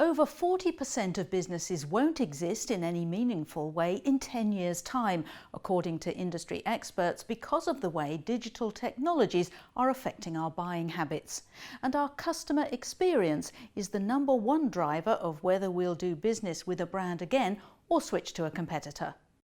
Over 40% of businesses won't exist in any meaningful way in 10 years' time, according to industry experts, because of the way digital technologies are affecting our buying habits. And our customer experience is the #1 driver of whether we'll do business with a brand again or switch to a competitor.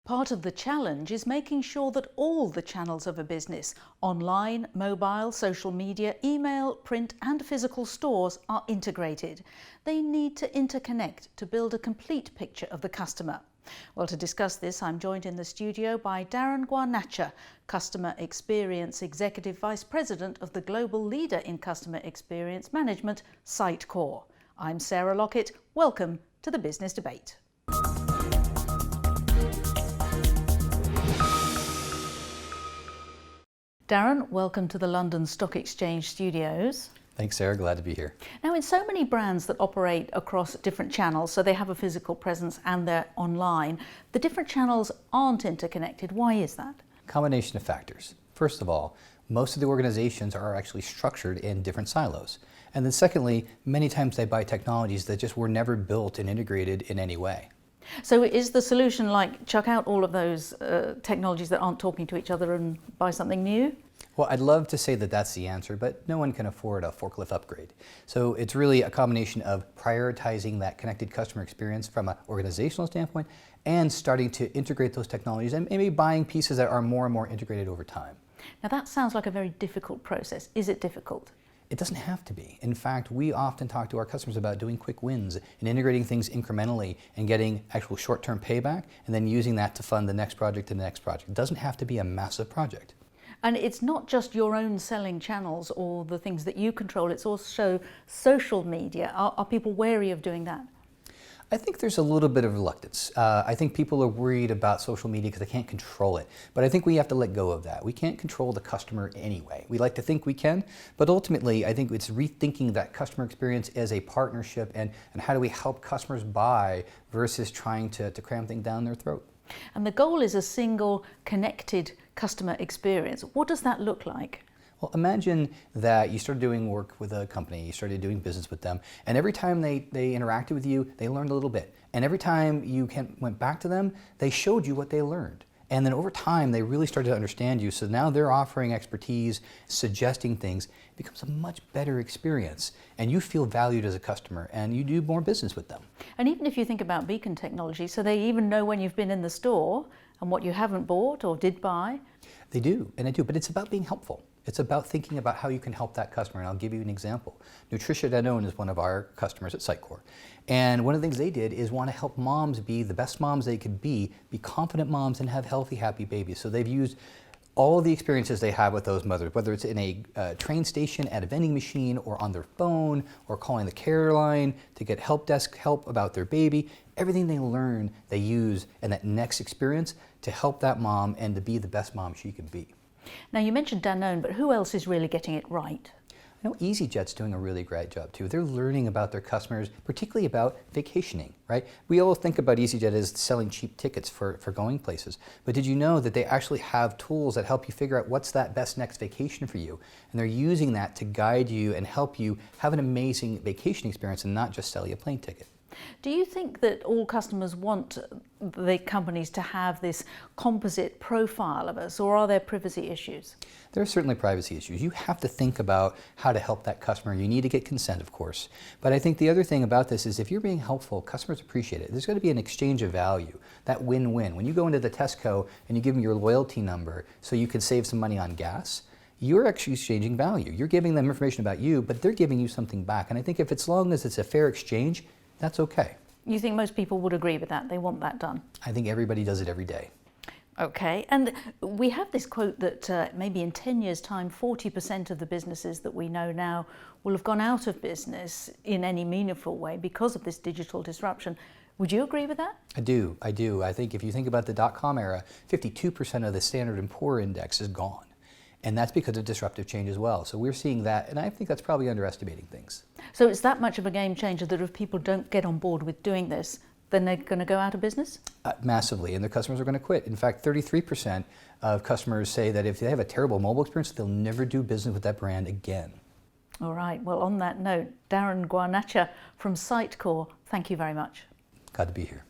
Part of the challenge is making sure that all the channels of a business, online, mobile, social media, email, print and physical stores, are integrated. They need to interconnect to build a complete picture of the customer. Well, to discuss this, I'm joined in the studio by Darren Guarnaccia, Customer Experience Executive Vice President of the global leader in customer experience management, Sitecore. I'm Sarah Lockett. Welcome to the Business Debate. Darren, welcome to the London Stock Exchange studios. Thanks, Sarah. Glad to be here. Now, in so many brands that operate across different channels, so they have a physical presence and they're online, the different channels aren't interconnected. Why is that? Combination of factors. First of all, most of the organizations are actually structured in different silos. And then secondly, many times they buy technologies that just were never built and integrated in any way. So is the solution like chuck out all of those technologies that aren't talking to each other and buy something new? Well, I'd love to say that that's the answer, but no one can afford a forklift upgrade. So it's really a combination of prioritizing that connected customer experience from an organizational standpoint and starting to integrate those technologies and maybe buying pieces that are more and more integrated over time. Now that sounds like a very difficult process. Is it difficult? It doesn't have to be. In fact, we often talk to our customers about doing quick wins and integrating things incrementally and getting actual short-term payback and then using that to fund the next project and the next project. It doesn't have to be a massive project. And it's not just your own selling channels or the things that you control, it's also social media. Are people wary of doing that? I think there's a little bit of reluctance. I think people are worried about social media because they can't control it. But I think we have to let go of that. We can't control the customer anyway. We like to think we can, but ultimately I think it's rethinking that customer experience as a partnership and how do we help customers buy versus trying to cram things down their throat. And the goal is a single connected customer experience. What does that look like? Well, imagine that you started doing work with a company, you started doing business with them, and every time they interacted with you, they learned a little bit. And every time you went back to them, they showed you what they learned. And then over time, they really started to understand you. So now they're offering expertise, suggesting things. It becomes a much better experience. And you feel valued as a customer, and you do more business with them. And even if you think about beacon technology, so they even know when you've been in the store and what you haven't bought or did buy. They do, and they do, but it's about being helpful. It's about thinking about how you can help that customer, and I'll give you an example. Nutricia Danone is one of our customers at Sitecore, and one of the things they did is want to help moms be the best moms they could be confident moms and have healthy, happy babies. So they've used all the experiences they have with those mothers, whether it's in a train station, at a vending machine, or on their phone, or calling the care line to get help desk help about their baby. Everything they learn, they use in that next experience to help that mom and to be the best mom she can be. Now you mentioned Danone, but who else is really getting it right? I know EasyJet's doing a really great job too. They're learning about their customers, particularly about vacationing, right? We all think about EasyJet as selling cheap tickets for going places, but did you know that they actually have tools that help you figure out what's that best next vacation for you? And they're using that to guide you and help you have an amazing vacation experience and not just sell you a plane ticket. Do you think that all customers want the companies to have this composite profile of us, or are there privacy issues? There are certainly privacy issues. You have to think about how to help that customer. You need to get consent, of course. But I think the other thing about this is if you're being helpful, customers appreciate it. There's going to be an exchange of value, that win-win. When you go into the Tesco and you give them your loyalty number so you can save some money on gas, you're actually exchanging value. You're giving them information about you, but they're giving you something back. And I think if as long as it's a fair exchange, that's okay. You think most people would agree with that? They want that done? I think everybody does it every day. Okay, and we have this quote that maybe in 10 years' time, 40% of the businesses that we know now will have gone out of business in any meaningful way because of this digital disruption. Would you agree with that? I do. I think if you think about the dot-com era, 52% of the Standard & Poor index is gone. And that's because of disruptive change as well. So we're seeing that, and I think that's probably underestimating things. So it's that much of a game changer that if people don't get on board with doing this, then they're going to go out of business? Massively, and their customers are going to quit. In fact, 33% of customers say that if they have a terrible mobile experience, they'll never do business with that brand again. All right, well, on that note, Darren Guarnaccia from Sitecore, thank you very much. Glad to be here.